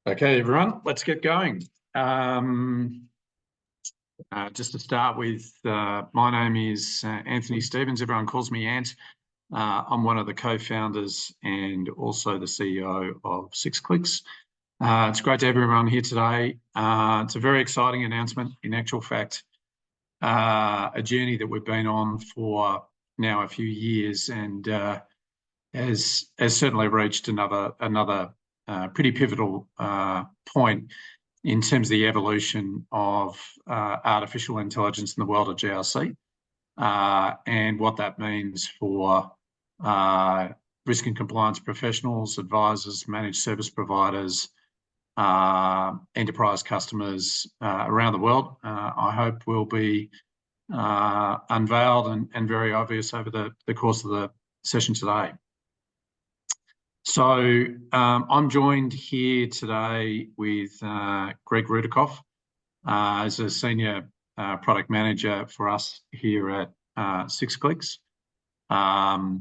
Okay, everyone, let's get going. Just to start with, my name is Anthony Stevens. Everyone calls me Ant. I'm one of the co-founders and also the CEO of 6 Clicks. It's great to have everyone here today. It's a very exciting announcement. In actual fact, a journey that we've been on for now a few years, and has certainly reached another pretty pivotal point in terms of the evolution of artificial intelligence in the world of GRC, and what that means for risk and compliance professionals, advisors, managed service providers, enterprise customers around the world. I hope will be unveiled and very obvious over the course of the session today. So I'm joined here today with Greg Rudikoff as a senior product manager for us here at 6 Clicks. The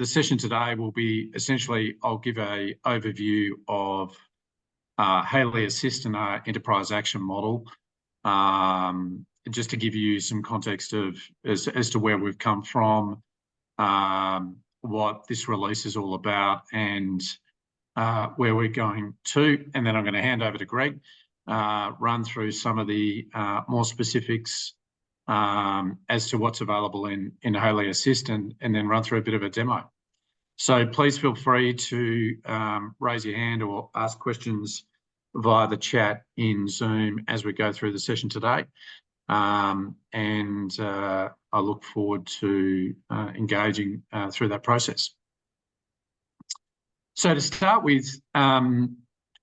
session today will be essentially, I'll give an overview of Hailey Assist and our enterprise action model, just to give you some context of as to where we've come from, what this release is all about, and where we're going to. And then I'm going to hand over to Greg, run through some of the more specifics as to what's available in Hailey Assist, and then run through a bit of a demo. So please feel free to raise your hand or ask questions via the chat in Zoom as we go through the session today. And I look forward to engaging through that process. So to start with, I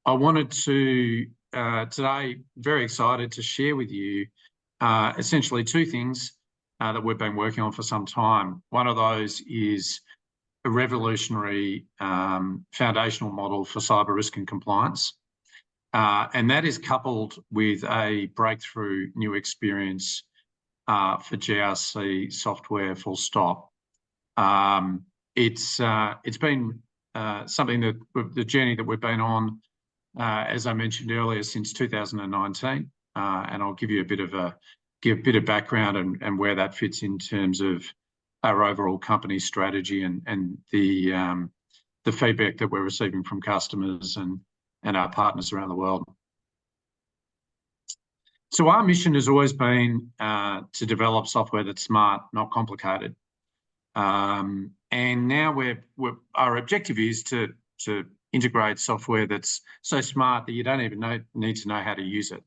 wanted to today, very excited to share with you essentially two things that we've been working on for some time. One of those is a revolutionary foundational model for cyber risk and compliance. And that is coupled with a breakthrough new experience for GRC software, full stop. It's been something that the journey that we've been on, as I mentioned earlier, since 2019. And I'll give you a bit of background and where that fits in terms of our overall company strategy and the feedback that we're receiving from customers and our partners around the world. So our mission has always been to develop software that's smart, not complicated. And now our objective is to integrate software that's so smart that you don't even need to know how to use it.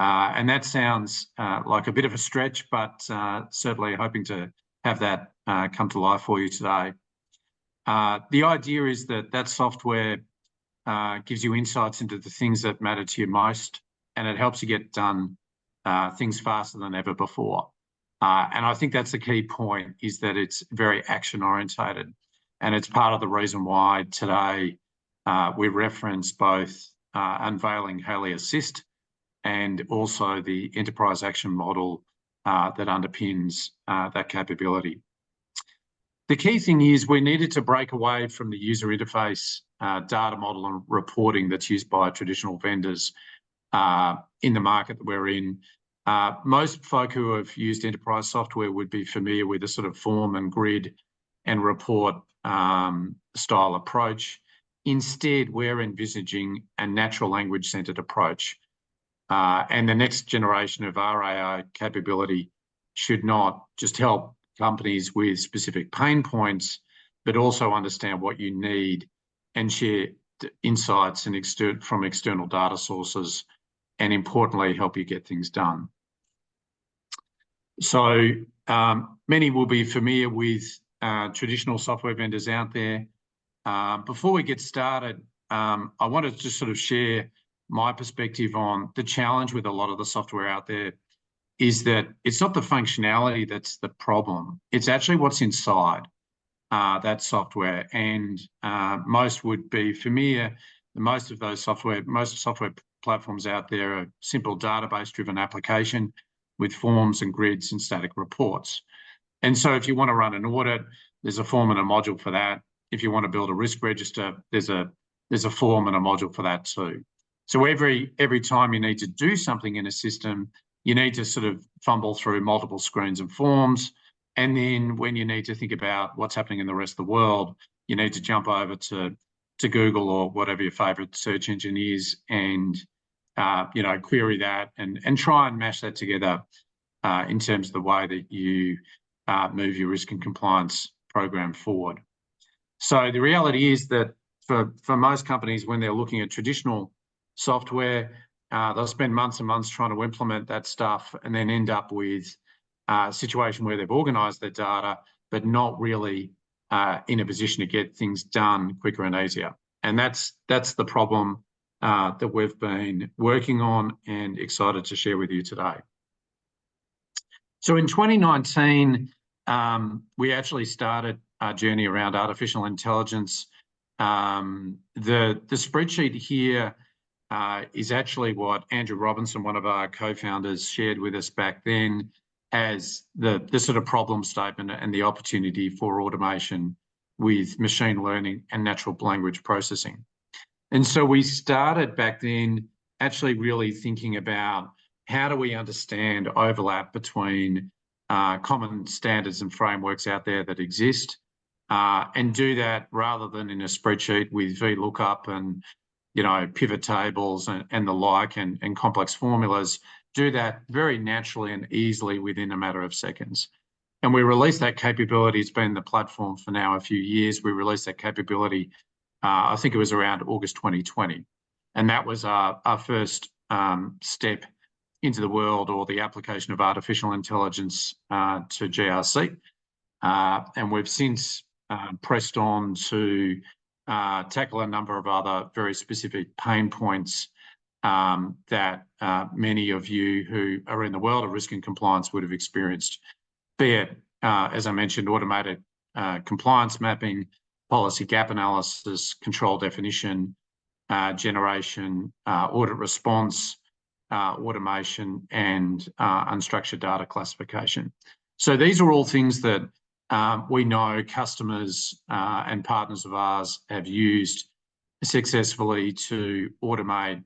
And that sounds like a bit of a stretch, but certainly hoping to have that come to life for you today. The idea is that software gives you insights into the things that matter to you most, and it helps you get done things faster than ever before. And I think that's the key point, is that it's very action orientated, and it's part of the reason why today we reference both unveiling Hailey Assist and also the enterprise action model that underpins that capability. The key thing is we needed to break away from the user interface data model and reporting that's used by traditional vendors in the market that we're in. Most folk who have used enterprise software would be familiar with a sort of form and grid and report style approach. Instead, we're envisaging a natural language centered approach. And the next generation of our AI capability should not just help companies with specific pain points, but also understand what you need and share insights from external data sources, and importantly, help you get things done. So many will be familiar with traditional software vendors out there. Before we get started, I wanted to just sort of share my perspective on the challenge with a lot of the software out there. Is that it's not the functionality that's the problem, it's actually what's inside that software. And most would be familiar, most software platforms out there are simple database-driven application with forms and grids and static reports. And so if you want to run an audit, there's a form and a module for that. If you want to build a risk register, there's a there's a form and a module for that too. So every time you need to do something in a system, you need to sort of fumble through multiple screens and forms. And then when you need to think about what's happening in the rest of the world, you need to jump over to Google or whatever your favorite search engine is and, query that and try and mash that together in terms of the way that you move your risk and compliance program forward. So the reality is that for most companies, when they're looking at traditional software, they'll spend months and months trying to implement that stuff and then end up with a situation where they've organised their data, but not really in a position to get things done quicker and easier. And that's the problem that we've been working on and excited to share with you today. So in 2019, we actually started our journey around artificial intelligence. The spreadsheet here is actually what Andrew Robinson, one of our co-founders, shared with us back then as the sort of problem statement and the opportunity for automation with machine learning and natural language processing. And so we started back then actually really thinking about how do we understand overlap between common standards and frameworks out there that exist, and do that rather than in a spreadsheet with VLOOKUP and pivot tables and the like and complex formulas, do that very naturally and easily within a matter of seconds. And we released that capability. It's been the platform for now a few years. We released that capability, I think it was around August 2020. And that was our first step into the world or the application of artificial intelligence to GRC. And we've since pressed on to tackle a number of other very specific pain points that many of you who are in the world of risk and compliance would have experienced, be it, as I mentioned, automated compliance mapping, policy gap analysis, control definition, generation, audit response, automation, and unstructured data classification. So these are all things that we know customers and partners of ours have used successfully to automate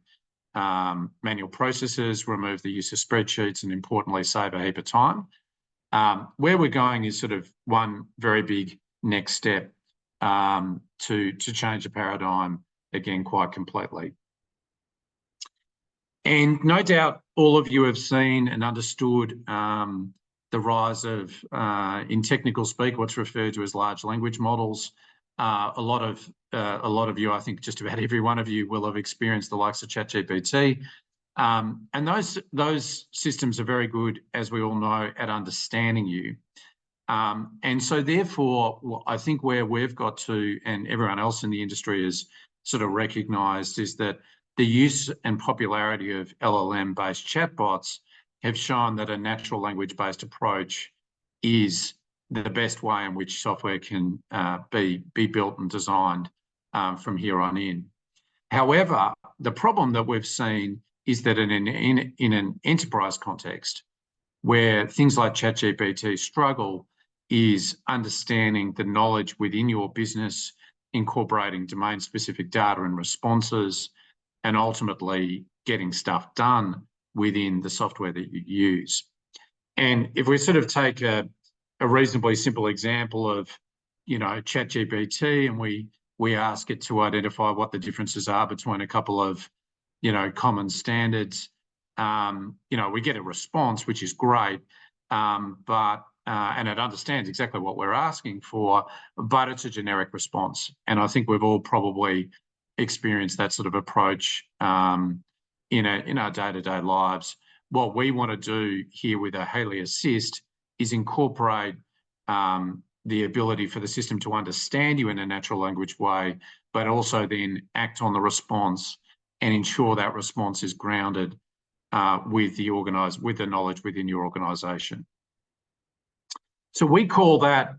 manual processes, remove the use of spreadsheets, and importantly, save a heap of time. Where we're going is sort of one very big next step to change the paradigm again quite completely. And no doubt all of you have seen and understood the rise of, in technical speak, what's referred to as large language models. A lot of you, I think just about every one of you, will have experienced the likes of ChatGPT. And those systems are very good, as we all know, at understanding you. And so therefore, I think where we've got to, and everyone else in the industry has sort of recognised, is that the use and popularity of LLM-based chatbots have shown that a natural language-based approach is the best way in which software can be built and designed from here on in. However, the problem that we've seen is that in an enterprise context, where things like ChatGPT struggle, is understanding the knowledge within your business, incorporating domain-specific data and responses, and ultimately getting stuff done within the software that you use. And if we sort of take a reasonably simple example of, ChatGPT, and we ask it to identify what the differences are between a couple of, common standards, we get a response, which is great, and it understands exactly what we're asking for, but it's a generic response. And I think we've all probably experienced that sort of approach in our day-to-day lives. What we want to do here with a Hailey Assist is incorporate the ability for the system to understand you in a natural language way, but also then act on the response and ensure that response is grounded with the knowledge within your organisation. So we call that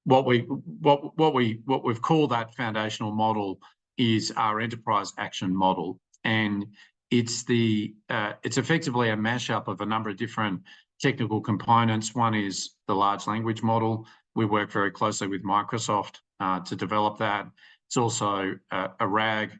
what we've called that foundational model is our enterprise action model, and it's effectively a mashup of a number of different technical components. One is the large language model. We work very closely with Microsoft to develop that. It's also a RAG,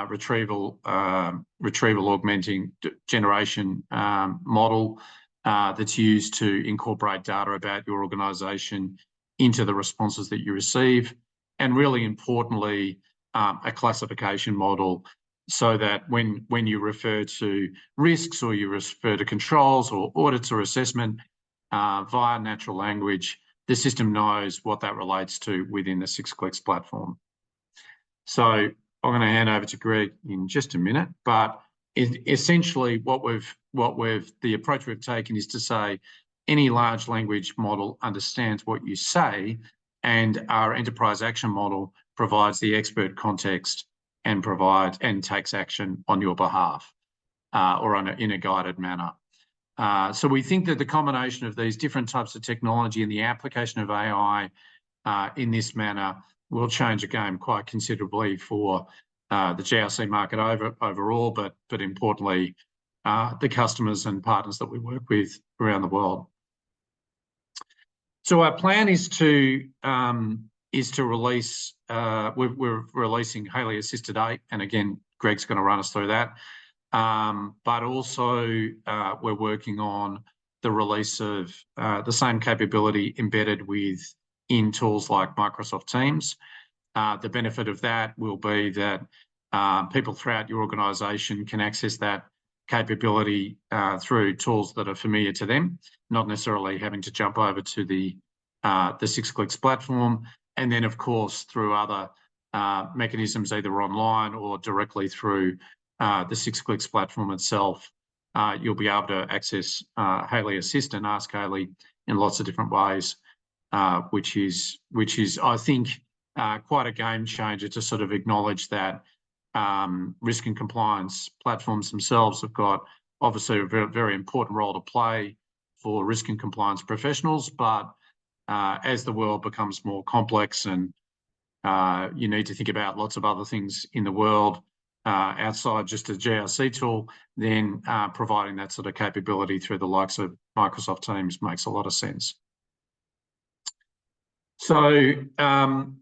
retrieval augmenting generation model that's used to incorporate data about your organisation into the responses that you receive, and really importantly, a classification model, so that when you refer to risks or you refer to controls or audits or assessment via natural language, the system knows what that relates to within the 6clicks platform. So I'm going to hand over to Greg in just a minute, but essentially the approach we've taken is to say any large language model understands what you say, and our enterprise action model provides the expert context and takes action on your behalf or in a guided manner. So we think that the combination of these different types of technology and the application of AI in this manner will change the game quite considerably for the GRC market overall, but importantly, the customers and partners that we work with around the world. So our plan is to release. We're releasing Hailey Assist today, and again, Greg's going to run us through that. But also, we're working on the release of the same capability embedded in tools like Microsoft Teams. The benefit of that will be that people throughout your organisation can access that capability through tools that are familiar to them, not necessarily having to jump over to the 6clicks platform. And then, of course, through other mechanisms, either online or directly through the 6clicks platform itself, you'll be able to access Hailey Assist and ask Hailey in lots of different ways, which is I think quite a game changer to sort of acknowledge that risk and compliance platforms themselves have got obviously a very, very important role to play for risk and compliance professionals, but as the world becomes more complex and you need to think about lots of other things in the world outside just a GRC tool, then providing that sort of capability through the likes of Microsoft Teams makes a lot of sense. So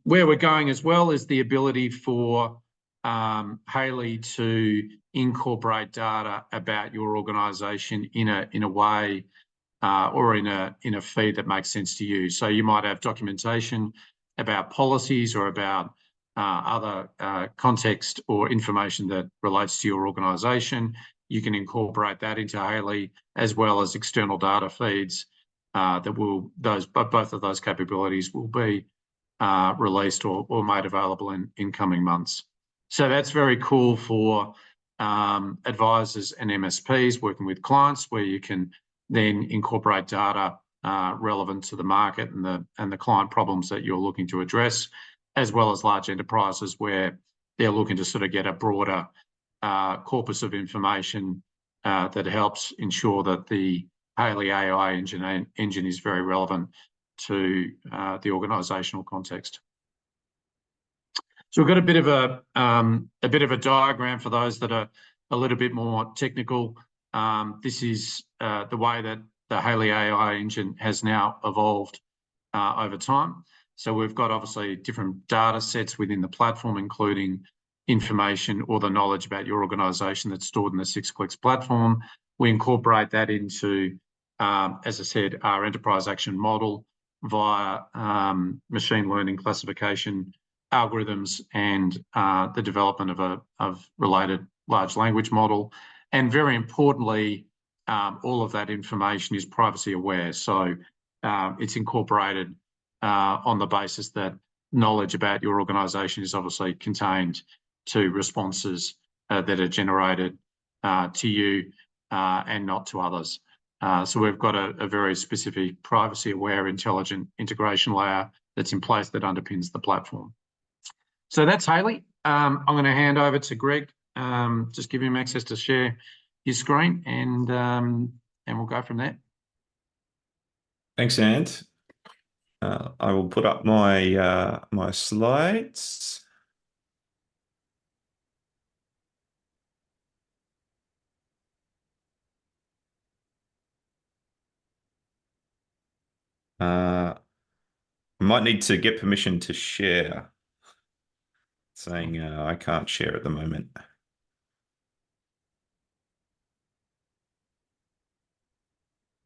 where we're going as well is the ability for Hailey to incorporate data about your organisation in a way or in a feed that makes sense to you. So you might have documentation about policies or about other context or information that relates to your organisation. You can incorporate that into Hailey, as well as external data feeds both of those capabilities will be released or made available in coming months. So that's very cool for advisors and MSPs working with clients, where you can then incorporate data relevant to the market and the client problems that you're looking to address, as well as large enterprises where they're looking to sort of get a broader corpus of information that helps ensure that the Hailey AI engine is very relevant to the organisational context. So we've got a bit of a diagram for those that are a little bit more technical. This is the way that the Hailey AI engine has now evolved over time. So we've got obviously different data sets within the platform, including information or the knowledge about your organisation that's stored in the 6clicks platform. We incorporate that into, as I said, our enterprise action model via machine learning classification algorithms and the development of related large language model. And very importantly, all of that information is privacy aware. So it's incorporated on the basis that knowledge about your organisation is obviously contained to responses that are generated to you and not to others. So we've got a very specific privacy-aware intelligent integration layer that's in place that underpins the platform. So that's Hailey. I'm going to hand over to Greg, just give him access to share his screen, and we'll go from there. Thanks, Ant. I will put up my my slides. I might need to get permission to share. saying I can't share at the moment.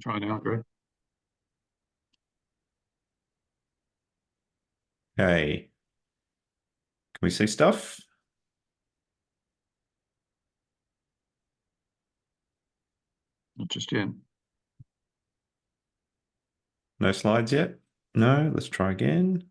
Try now, Greg. Okay. Can we see stuff? Not just yet. No slides yet? No, let's try again.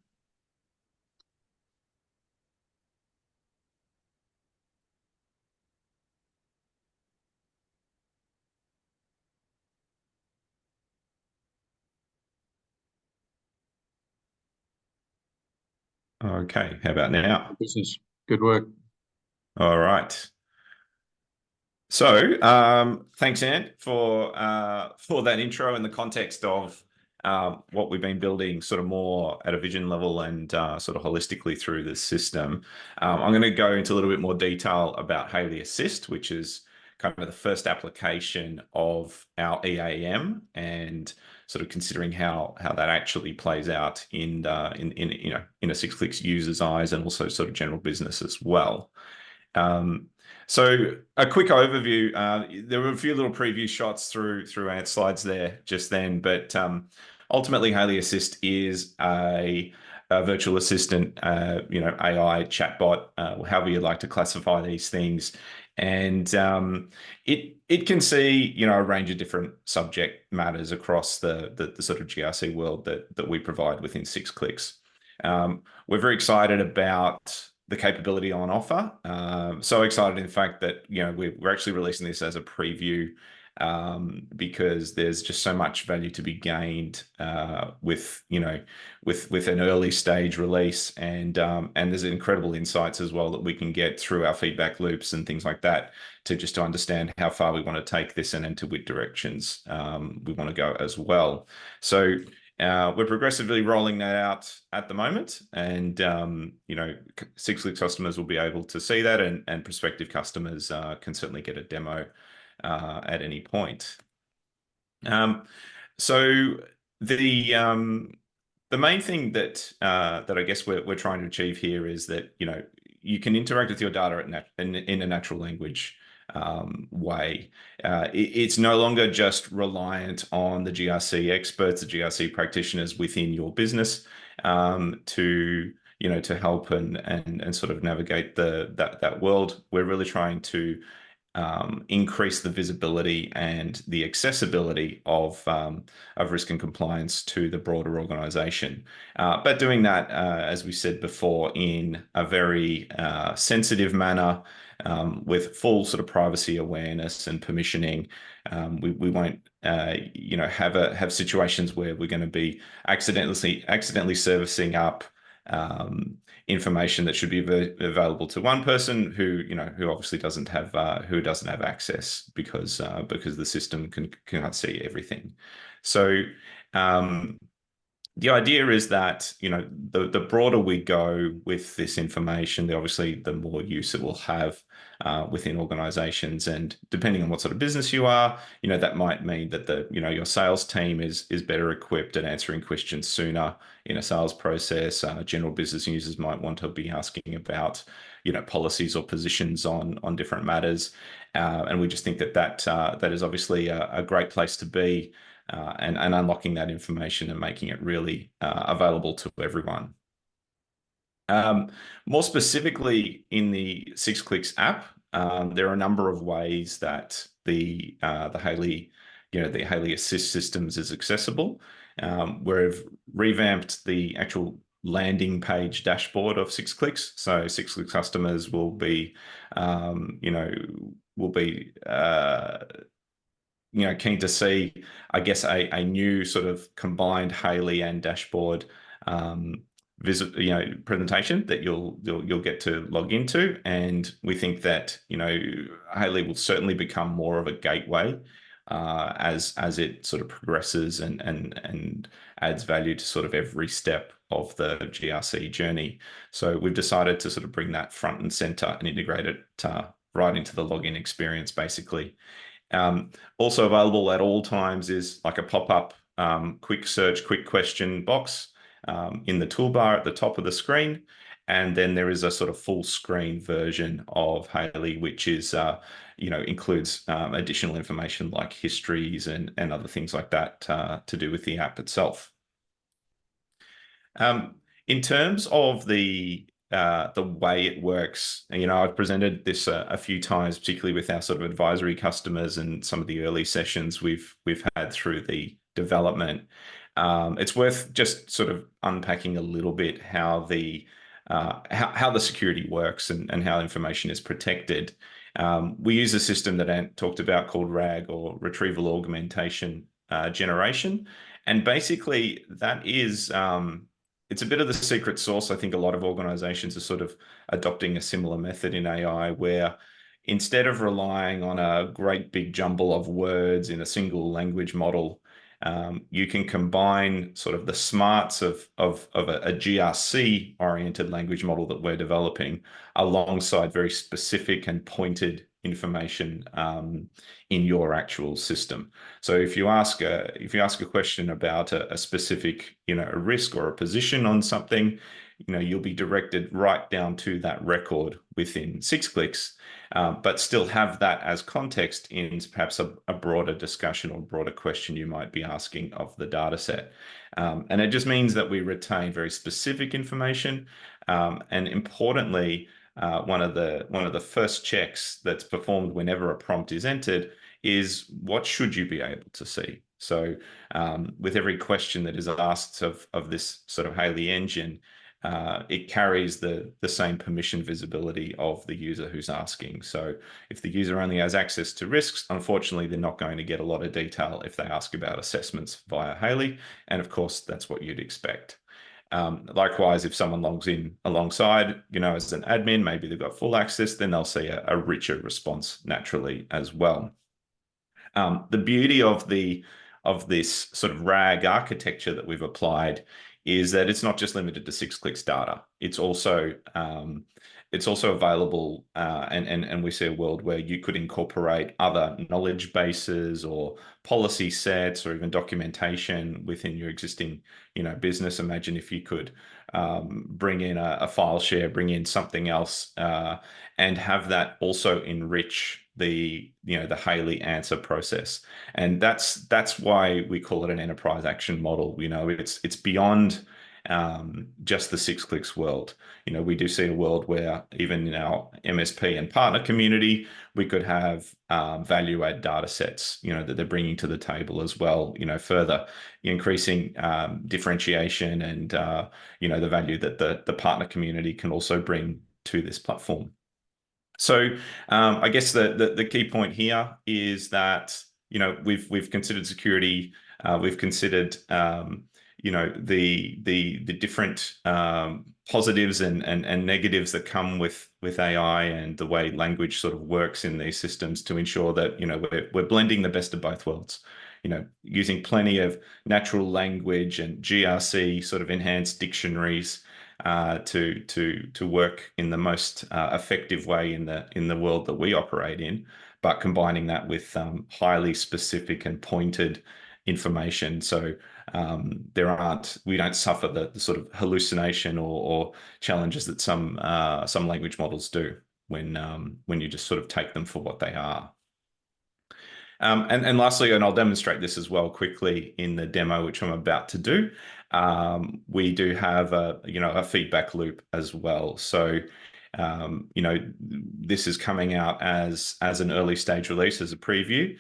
Okay, how about now? Business. Good work. All right. So, thanks, Ant, for that intro in the context of what we've been building, sort of more at a vision level and sort of holistically through the system. I'm going to go into a little bit more detail about Hailey Assist, which is kind of the first application of our EAM, and sort of considering how that actually plays out in a 6clicks user's eyes, and also sort of general business as well. So a quick overview. There were a few little preview shots through Ant's slides there just then, but ultimately, Hailey Assist is a virtual assistant, AI chatbot, however you'd like to classify these things, and it can see a range of different subject matters across the sort of GRC world that we provide within 6clicks. We're very excited about the capability on offer. So excited, in fact, that we're actually releasing this as a preview, because there's just so much value to be gained with an early stage release, and there's incredible insights as well that we can get through our feedback loops and things like that to understand how far we want to take this and into which directions we want to go as well. So we're progressively rolling that out at the moment, and 6clicks customers will be able to see that, and prospective customers can certainly get a demo at any point. So the main thing that I guess we're trying to achieve here is that you can interact with your data in a natural language way. It's no longer just reliant on the GRC experts, the GRC practitioners within your business to help and sort of navigate that world. We're really trying to increase the visibility and the accessibility of risk and compliance to the broader organization. But doing that, as we said before, in a very sensitive manner, with full sort of privacy awareness and permissioning. We won't have situations where we're going to be accidentally servicing up information that should be available to one person who obviously doesn't have access because the system cannot see everything. So the idea is that the broader we go with this information, obviously the more use it will have within organizations, and depending on what sort of business you are, that might mean that your sales team is better equipped at answering questions sooner in a sales process. General business users might want to be asking about policies or positions on different matters, and we just think that is obviously a great place to be. And unlocking that information and making it really available to everyone. More specifically, in the 6clicks app, there are a number of ways that the Hailey Assist systems is accessible. We've revamped the actual landing page dashboard of 6clicks, so 6clicks customers will be keen to see, I guess, a new sort of combined Hailey and dashboard presentation that you'll get to log into, and we think that Hailey will certainly become more of a gateway as it sort of progresses and adds value to sort of every step of the GRC journey. So we've decided to sort of bring that front and center and integrate it right into the login experience, basically. Also available at all times is like a pop-up quick search, quick question box in the toolbar at the top of the screen. And then there is a sort of full screen version of Hailey, which is, includes additional information like histories and other things like that to do with the app itself. In terms of the way it works, I've presented this a few times, particularly with our sort of advisory customers and some of the early sessions we've had through the development. It's worth just sort of unpacking a little bit how the security works and how information is protected. We use a system that Ant talked about called RAG, or Retrieval Augmentation Generation. And basically that is, it's a bit of the secret sauce. I think a lot of organizations are sort of adopting a similar method in AI, where instead of relying on a great big jumble of words in a single language model, you can combine sort of the smarts of a GRC oriented language model that we're developing alongside very specific and pointed information in your actual system. So if you ask a question about a specific, a risk or a position on something, you'll be directed right down to that record within 6 clicks, but still have that as context in perhaps a broader discussion or broader question you might be asking of the data set. And it just means that we retain very specific information. And importantly, one of the first checks that's performed whenever a prompt is entered is, what should you be able to see? So with every question that is asked of this sort of Hailey engine, it carries the same permission visibility of the user who's asking. So if the user only has access to risks, unfortunately, they're not going to get a lot of detail if they ask about assessments via Hailey. And of course, that's what you'd expect. Likewise, if someone logs in alongside, as an admin, maybe they've got full access, then they'll see a richer response naturally as well. The beauty of this sort of RAG architecture that we've applied is that it's not just limited to 6 clicks data. It's also available, and we see a world where you could incorporate other knowledge bases or policy sets or even documentation within your existing, business. Imagine if you could bring in a file share, bring in something else, and have that also enrich the Hailey answer process. And that's why we call it an enterprise action model. It's beyond just the 6 clicks world. We do see a world where even in our MSP and partner community, we could have value add data sets, that they're bringing to the table as well, further increasing differentiation and, the value that the partner community can also bring to this platform. So I guess the key point here is that, we've considered security, we've considered, the different positives and negatives that come with AI and the way language sort of works in these systems to ensure that, we're blending the best of both worlds, using plenty of natural language and GRC sort of enhanced dictionaries to work in the most effective way in the world that we operate in, but combining that with highly specific and pointed information. So we don't suffer the sort of hallucination or challenges that some language models do when you just sort of take them for what they are. And lastly, and I'll demonstrate this as well quickly in the demo, which I'm about to do, we do have a feedback loop as well. So, this is coming out as an early stage release, as a preview.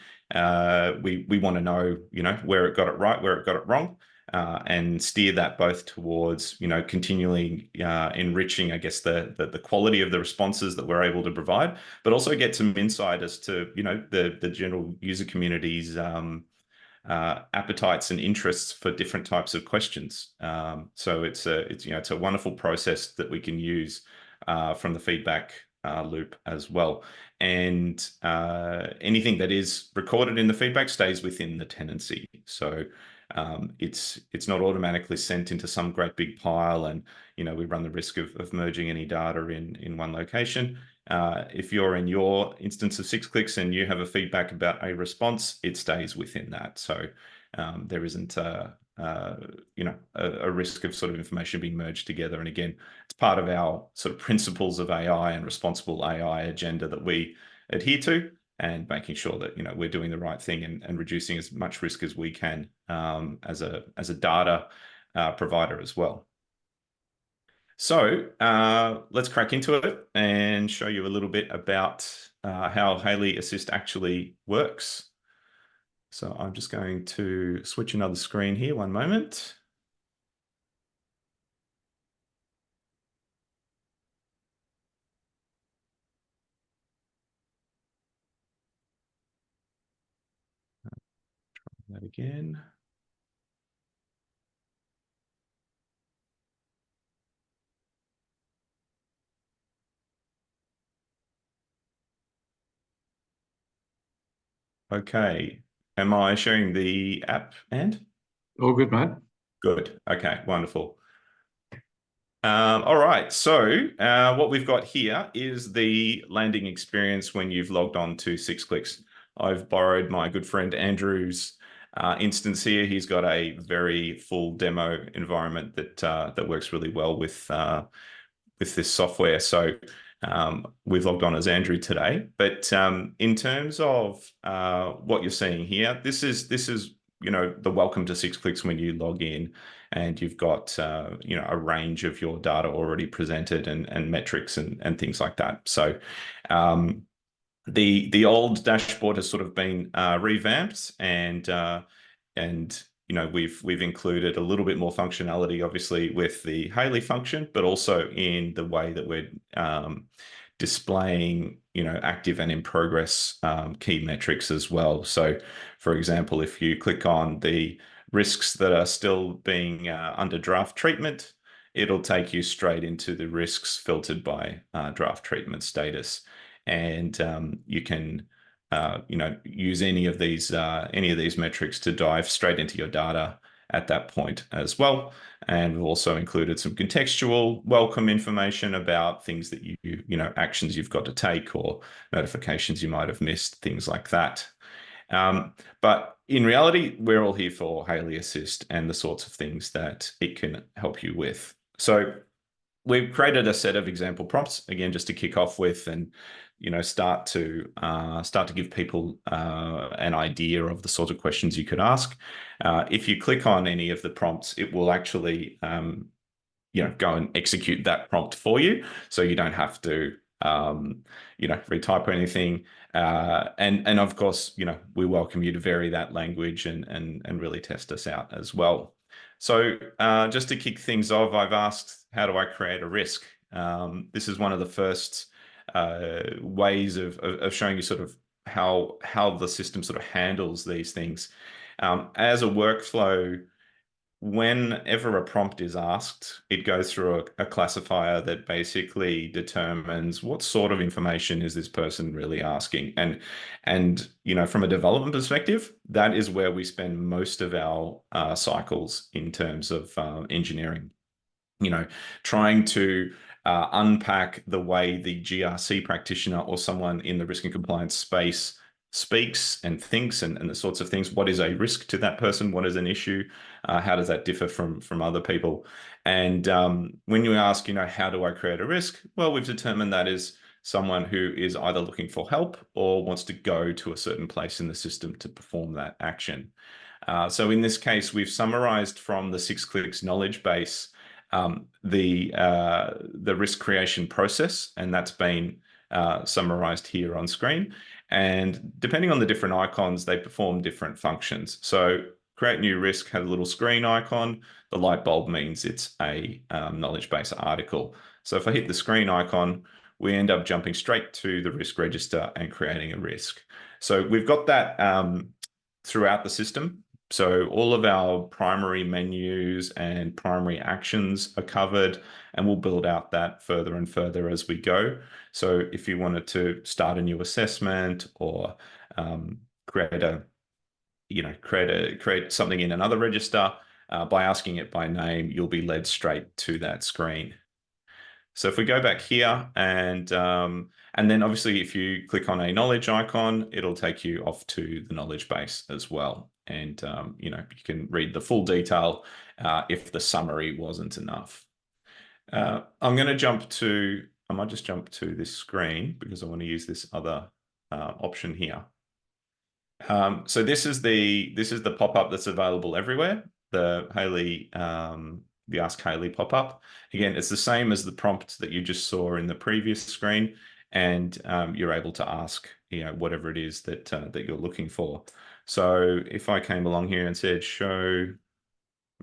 We want to know, where it got it right, where it got it wrong, and steer that both towards, continually enriching, I guess, the quality of the responses that we're able to provide, but also get some insight as to, the general user community's appetites and interests for different types of questions. So it's a wonderful process that we can use from the feedback loop as well. And anything that is recorded in the feedback stays within the tenancy. So it's not automatically sent into some great big pile, and we run the risk of merging any data in one location. If you're in your instance of 6 clicks and you have a feedback about a response, it stays within that. So there isn't a risk of sort of information being merged together. And again, it's part of our sort of principles of AI and responsible AI agenda that we adhere to, and making sure that we're doing the right thing and reducing as much risk as we can as a data provider as well. So let's crack into it and show you a little bit about how Hailey Assist actually works. So I'm just going to switch another screen here, one moment. Try that again. Okay. Am I sharing the app, and? All good, mate. Good. Okay, wonderful. All right, so what we've got here is the landing experience when you've logged on to 6clicks. I've borrowed my good friend Andrew's instance here. He's got a very full demo environment that works really well with this software. So we've logged on as Andrew today. But in terms of what you're seeing here, this is the welcome to 6clicks when you log in, and you've got a range of your data already presented and metrics and things like that. So the old dashboard has sort of been revamped, and we've included a little bit more functionality, obviously, with the Hailey function, but also in the way that we're displaying active and in progress key metrics as well. So for example, if you click on the risks that are still being under draft treatment, it'll take you straight into the risks filtered by draft treatment status. And you can use any of these metrics to dive straight into your data at that point as well. And we've also included some contextual welcome information about things that actions you've got to take, or notifications you might have missed, things like that. But in reality, we're all here for Hailey Assist and the sorts of things that it can help you with. So we've created a set of example prompts, again, just to kick off with, and start to give people an idea of the sort of questions you could ask. If you click on any of the prompts, it will actually go and execute that prompt for you, so you don't have to retype or anything. And of course, we welcome you to vary that language and really test us out as well. So just to kick things off, I've asked, how do I create a risk? This is one of the first ways of showing you sort of how the system sort of handles these things. As a workflow, whenever a prompt is asked, it goes through a classifier that basically determines what sort of information is this person really asking. And from a development perspective, that is where we spend most of our cycles in terms of engineering. Trying to unpack the way the GRC practitioner or someone in the risk and compliance space speaks and thinks, and the sorts of things. What is a risk to that person? What is an issue? How does that differ from other people? And when you ask, how do I create a risk? Well, we've determined that is someone who is either looking for help or wants to go to a certain place in the system to perform that action. So in this case, we've summarized from the 6clicks knowledge base the risk creation process, and that's been summarized here on screen. And depending on the different icons, they perform different functions. So create new risk had a little screen icon. The light bulb means it's a knowledge base article. So if I hit the screen icon, we end up jumping straight to the risk register and creating a risk. So we've got that throughout the system. So all of our primary menus and primary actions are covered, and we'll build out that further and further as we go. So if you wanted to start a new assessment or create something in another register, by asking it by name, you'll be led straight to that screen. So if we go back here, and then obviously if you click on a knowledge icon, it'll take you off to the knowledge base as well. And, you can read the full detail if the summary wasn't enough. I'm going to I might just jump to this screen because I want to use this other option here. So this is the pop-up that's available everywhere. The Ask Hailey pop-up. Again, it's the same as the prompt that you just saw in the previous screen, and you're able to ask whatever it is that you're looking for. So if I came along here and said, show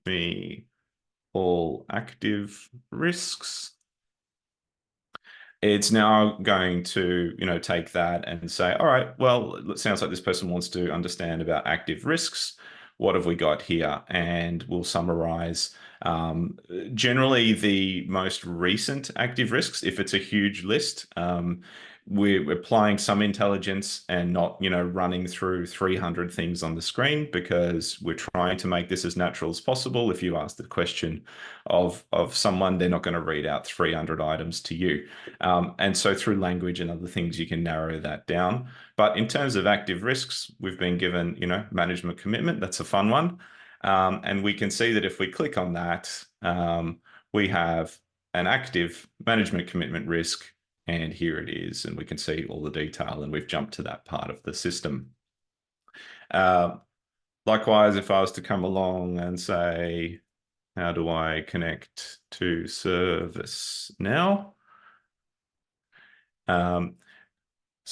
me all active risks, it's now going to, take that and say, all right, well, it sounds like this person wants to understand about active risks. What have we got here? And we'll summarize generally the most recent active risks. If it's a huge list, we're applying some intelligence and not, running through 300 things on the screen, because we're trying to make this as natural as possible. If you ask the question of someone, they're not going to read out 300 items to you. And so through language and other things, you can narrow that down. But in terms of active risks, we've been given, management commitment. That's a fun one. And we can see that if we click on that, we have an active management commitment risk. And here it is, and we can see all the detail, and we've jumped to that part of the system. Likewise, if I was to come along and say, how do I connect to service now? So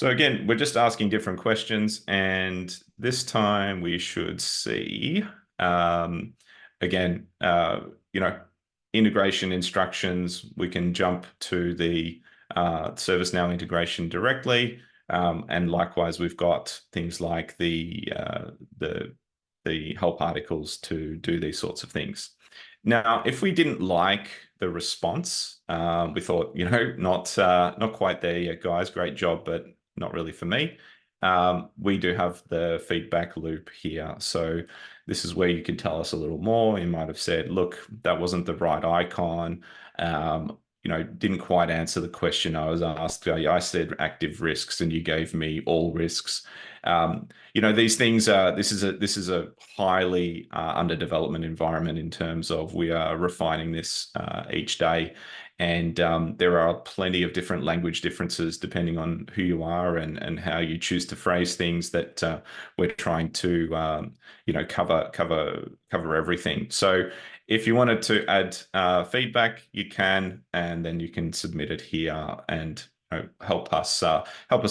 again, we're just asking different questions, and this time we should see, again, integration instructions. We can jump to the ServiceNow integration directly, and likewise, we've got things like the help articles to do these sorts of things. Now, if we didn't like the response, we thought, not quite there yet, guys. Great job, but not really for me. We do have the feedback loop here. So this is where you can tell us a little more. You might have said, look, that wasn't the right icon. Didn't quite answer the question I was asked. I said active risks, and you gave me all risks. These things this is a highly under development environment in terms of we are refining this each day. And there are plenty of different language differences depending on who you are and how you choose to phrase things that we're trying to, cover everything. So if you wanted to add feedback, you can, and then you can submit it here and help us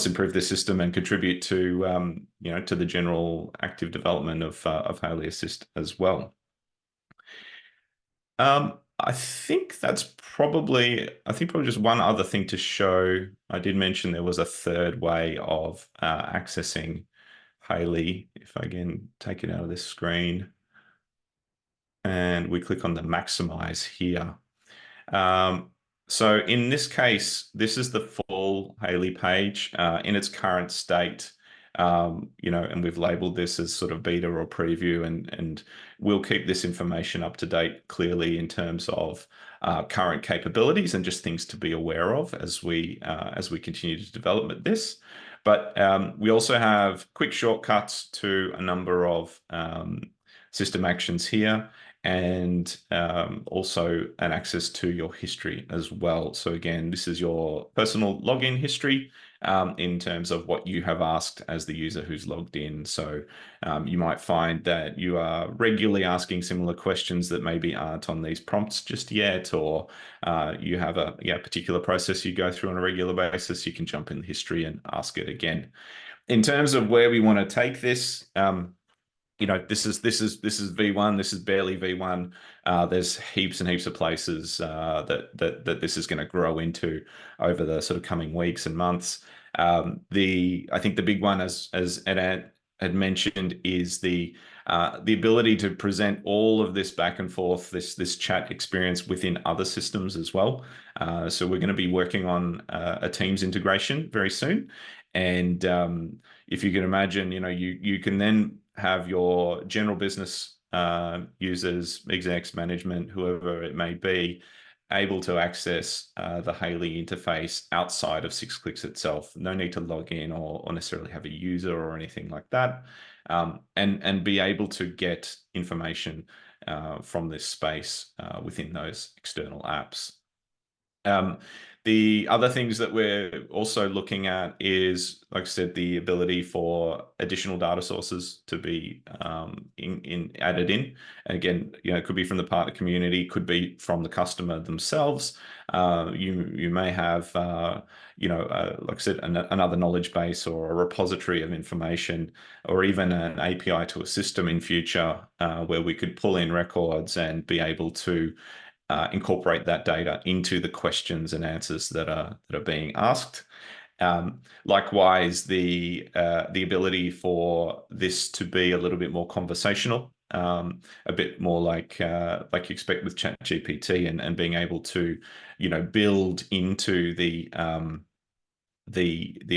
improve the system and contribute to to the general active development of Hailey Assist as well. I think probably just one other thing to show. I did mention there was a third way of accessing Hailey. If I again take it out of this screen and we click on the maximize here. So in this case, this is the full Hailey page in its current state. And we've labeled this as sort of beta or preview, and we'll keep this information up to date clearly in terms of current capabilities and just things to be aware of as we continue to develop this. But we also have quick shortcuts to a number of system actions here, and also an access to your history as well. So again, this is your personal login history in terms of what you have asked as the user who's logged in. So you might find that you are regularly asking similar questions that maybe aren't on these prompts just yet, or you have a particular process you go through on a regular basis. You can jump in the history and ask it again. In terms of where we want to take this, this is V1. This is barely V1. There's heaps and heaps of places that this is going to grow into over the sort of coming weeks and months. I think the big one, as Ed had mentioned, is the ability to present all of this back and forth, this chat experience within other systems as well. So we're going to be working on a Teams integration very soon, and if you can imagine, you can then have your general business users, execs, management, whoever it may be, able to access the Hailey interface outside of 6clicks itself. No need to log in or necessarily have a user or anything like that, and be able to get information from this space within those external apps. The other things that we're also looking at is, like I said, the ability for additional data sources to be added in. And again, it could be from the partner community, could be from the customer themselves. You may have, like I said, another knowledge base or a repository of information, or even an API to a system in future where we could pull in records and be able to incorporate that data into the questions and answers that are being asked. Likewise, the ability for this to be a little bit more conversational, a bit more like you expect with ChatGPT, and being able to build into the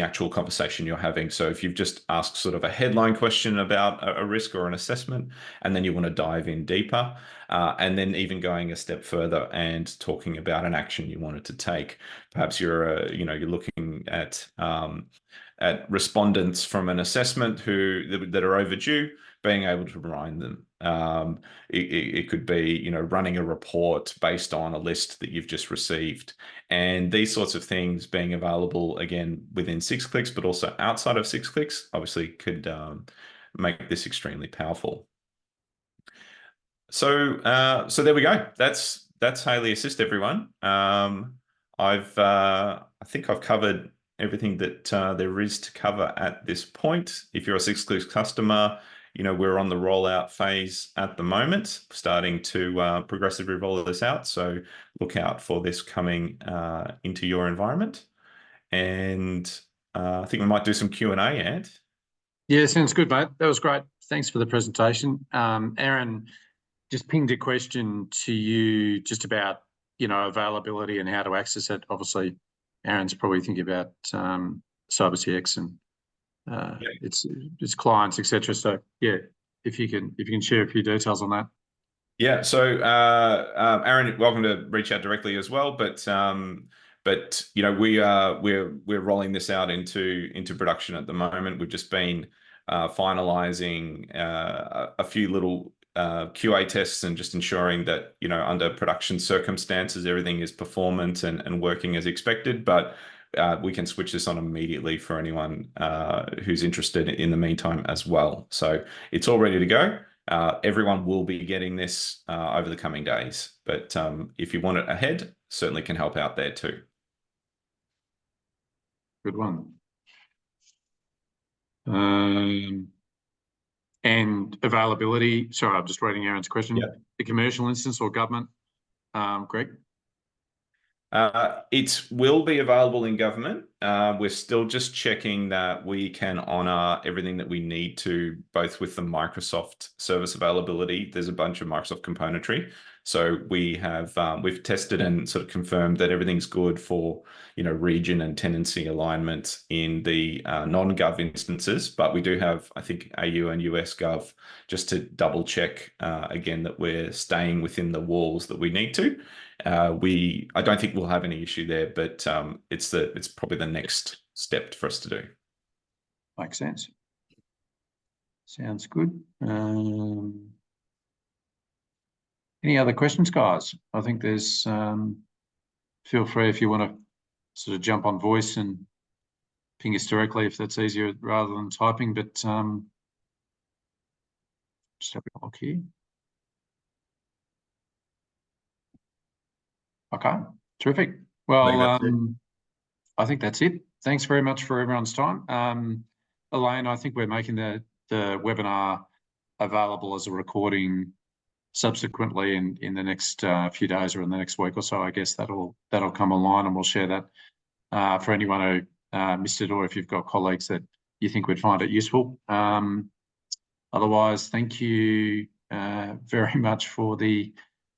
actual conversation you're having. So if you've just asked sort of a headline question about a risk or an assessment, and then you want to dive in deeper, and then even going a step further and talking about an action you wanted to take. Perhaps you're looking at respondents from an assessment that are overdue, being able to remind them. It could be, running a report based on a list that you've just received, and these sorts of things being available again within 6clicks, but also outside of 6clicks, obviously could make this extremely powerful. So there we go. That's Hailey Assist, everyone. I think I've covered everything that there is to cover at this point. If you're a 6clicks customer, we're on the rollout phase at the moment, starting to progressively roll this out. So look out for this coming into your environment. And I think we might do some Q&A, Ant. Yeah, sounds good, mate. That was great. Thanks for the presentation. Aaron just pinged a question to you just about, availability and how to access it. Obviously, Aaron's probably thinking about CyberCX and its clients, etc. So yeah, if you can share a few details on that. Yeah. So Aaron, welcome to reach out directly as well. But we're rolling this out into production at the moment. We've just been finalizing a few little QA tests and just ensuring that under production circumstances everything is performant and working as expected. But we can switch this on immediately for anyone who's interested in the meantime as well. So it's all ready to go. Everyone will be getting this over the coming days, but if you want it ahead, certainly can help out there too. Good one. And availability. Sorry, I'm just reading Aaron's question. Yeah. The commercial instance or government, Greg? It will be available in government. We're still just checking that we can honor everything that we need to, both with the Microsoft service availability. There's a bunch of Microsoft componentry. So we've tested and sort of confirmed that everything's good for, region and tenancy alignment in the non-gov instances. But we do have, I think, AU and US gov, just to double check again that we're staying within the walls that we need to. I don't think we'll have any issue there, but it's probably the next step for us to do. Makes sense. Sounds good. Any other questions, guys? I think there's. Feel free if you want to sort of jump on voice and ping us directly if that's easier rather than typing. But just have a look here. Okay, terrific. Well, I think that's it. Thanks very much for everyone's time. Elaine, I think we're making the webinar available as a recording subsequently in the next few days or in the next week or so. I guess that'll come online, and we'll share that for anyone who missed it, or if you've got colleagues that you think would find it useful. Otherwise, thank you very much for the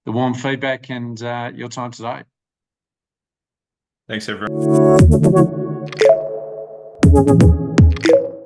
warm feedback and your time today. Thanks, everyone.